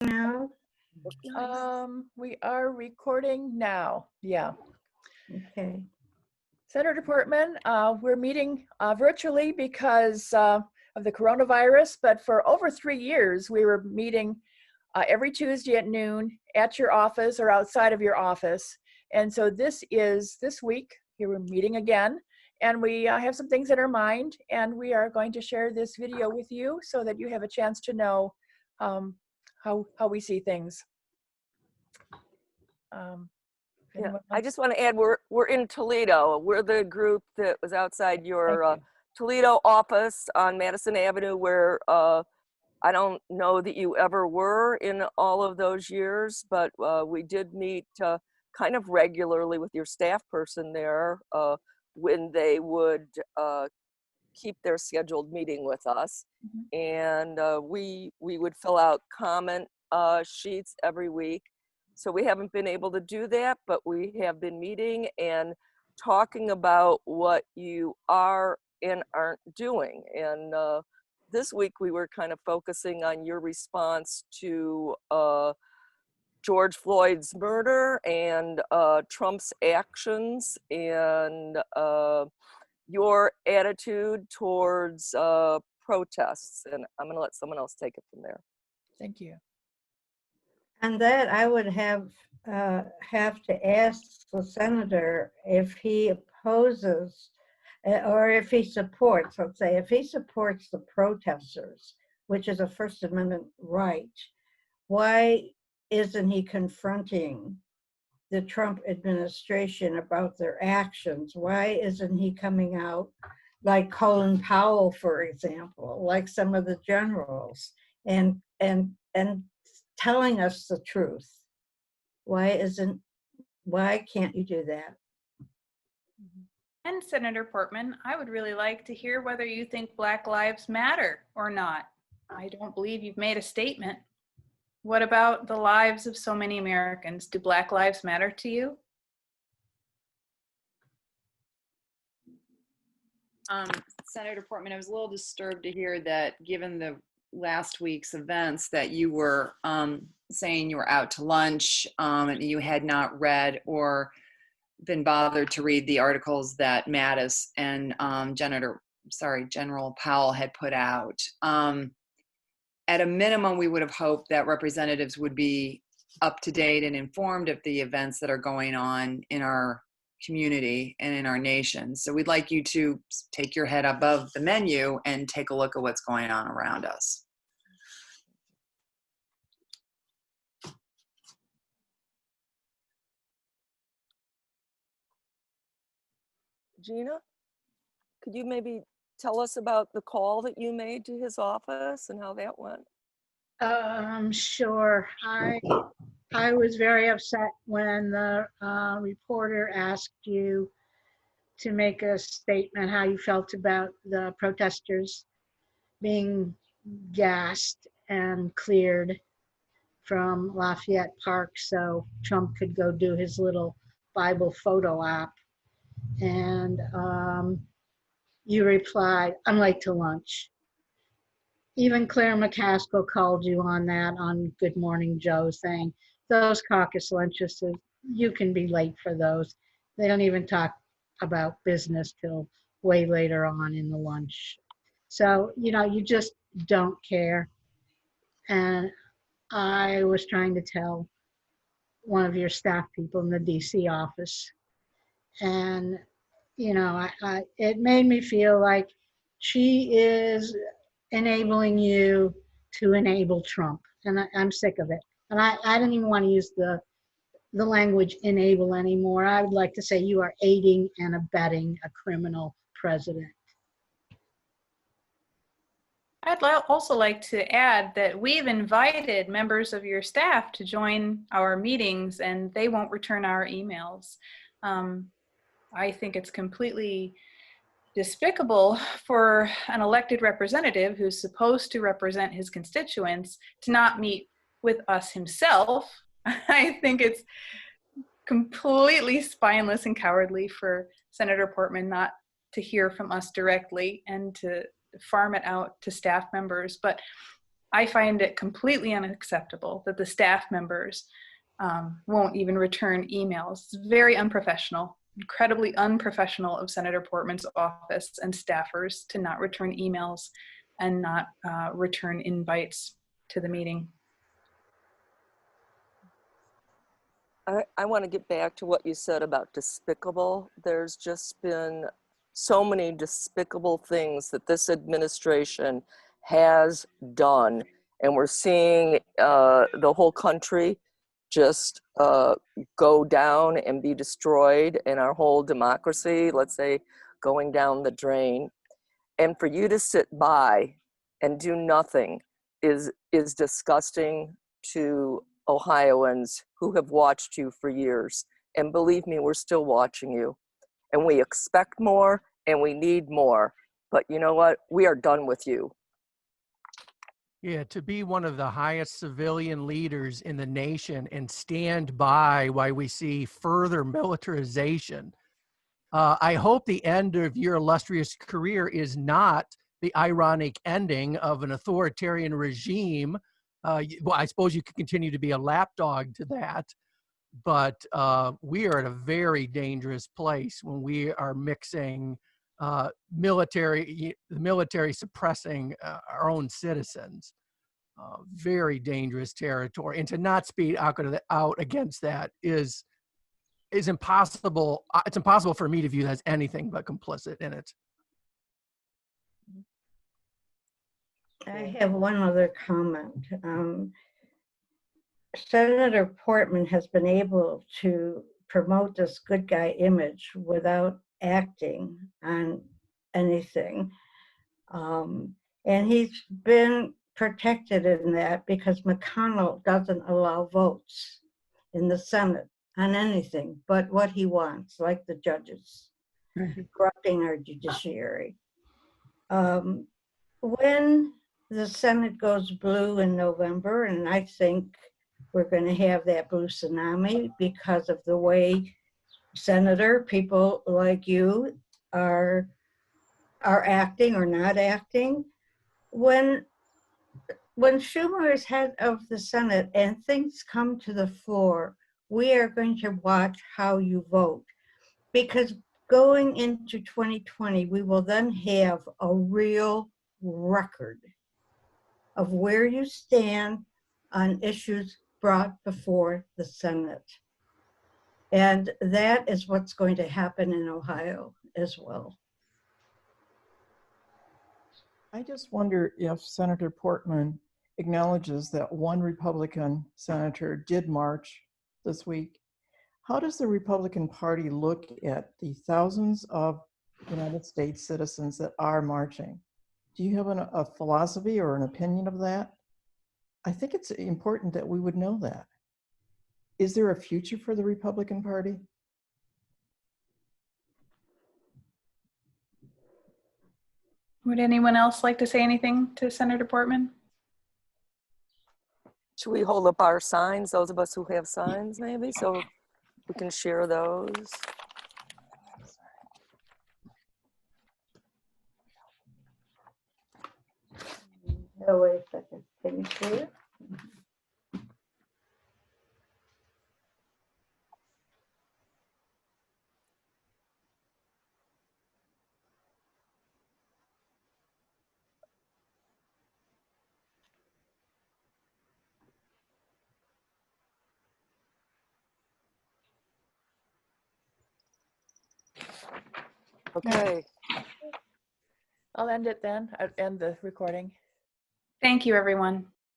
now? We are recording now. Yeah. Okay. Senator Portman, we're meeting virtually because of the coronavirus, but for over 3 years, we were meeting every Tuesday at noon at your office or outside of your office. And so this week, here we're meeting again, and we have some things in our mind, and we are going to share this video with you so that you have a chance to know how we see things. Yeah, I just want to add, we're in Toledo. We're the group that was outside your Toledo office on Madison Avenue, where I don't know that you ever were in all of those years, but we did meet kind of regularly with your staff person there when they would keep their scheduled meeting with us. And we would fill out comment sheets every week. So we haven't been able to do that, but we have been meeting and talking about what you are and aren't doing. And this week we were kind of focusing on your response to George Floyd's murder and Trump's actions and your attitude towards protests. And I'm going to let someone else take it from there. Thank you. And that I would have to ask the senator if he opposes or if he supports, let's say, if he supports the protesters, which is a First Amendment right, why isn't he confronting the Trump administration about their actions? Why isn't he coming out like Colin Powell, for example, like some of the generals, and telling us the truth? Why can't you do that? And Senator Portman, I would really like to hear whether you think Black Lives Matter or not. I don't believe you've made a statement. What about the lives of so many Americans? Do Black Lives matter to you? Senator Portman, I was a little disturbed to hear that given the last week's events that you were saying you were out to lunch and you had not read or been bothered to read the articles that Mattis and General Powell had put out. At a minimum, we would have hoped that representatives would be up to date and informed of the events that are going on in our community and in our nation. So we'd like you to take your head above the menu and take a look at what's going on around us. Gina, could you maybe tell us about the call that you made to his office and how that went? Sure. I was very upset when the reporter asked you to make a statement how you felt about the protesters being gassed and cleared from Lafayette Park so Trump could go do his little Bible photo op. And you replied, "I'm late to lunch." Even Claire McCaskill called you on that on Good Morning Joe, saying, those caucus lunches, you can be late for those. They don't even talk about business till way later on in the lunch. So, you just don't care. And I was trying to tell one of your staff people in the DC office, and it made me feel like she is enabling you to enable Trump, and I'm sick of it. And I don't even want to use the language enable anymore. I would like to say you are aiding and abetting a criminal president. I'd also like to add that we've invited members of your staff to join our meetings, and they won't return our emails. I think it's completely despicable for an elected representative who's supposed to represent his constituents to not meet with us himself. I think it's completely spineless and cowardly for Senator Portman not to hear from us directly and to farm it out to staff members. But I find it completely unacceptable that the staff members won't even return emails. It's very unprofessional, incredibly unprofessional of Senator Portman's office and staffers to not return emails and not return invites to the meeting. I want to get back to what you said about despicable. There's just been so many despicable things that this administration has done, and we're seeing the whole country just go down and be destroyed, and our whole democracy, let's say, going down the drain. And for you to sit by and do nothing is disgusting to Ohioans who have watched you for years. And believe me, we're still watching you. And we expect more and we need more. But you know what? We are done with you. Yeah, to be one of the highest civilian leaders in the nation and stand by while we see further militarization. I hope the end of your illustrious career is not the ironic ending of an authoritarian regime. Well, I suppose you could continue to be a lapdog to that, but we are at a very dangerous place when we are mixing the military suppressing our own citizens. Very dangerous territory, and to not speak out against that is impossible. It's impossible for me to view that as anything but complicit in it. I have one other comment. Senator Portman has been able to promote this good guy image without acting on anything. And he's been protected in that because McConnell doesn't allow votes in the Senate on anything but what he wants, like the judges, corrupting our judiciary. When the Senate goes blue in November, and I think we're going to have that blue tsunami because of the way people like you are acting or not acting. When Schumer is head of the Senate and things come to the floor, we are going to watch how you vote, because going into 2020, we will then have a real record of where you stand on issues brought before the Senate. And that is what's going to happen in Ohio as well. I just wonder if Senator Portman acknowledges that one Republican senator did march this week. How does the Republican Party look at the thousands of United States citizens that are marching? Do you have a philosophy or an opinion of that? I think it's important that we would know that. Is there a future for the Republican Party? Would anyone else like to say anything to Senator Portman? Should we hold up our signs, those of us who have signs maybe, so we can share those? Oh, wait a second. Can you see it? Okay. I'll end it then. I'll end the recording. Thank you, everyone.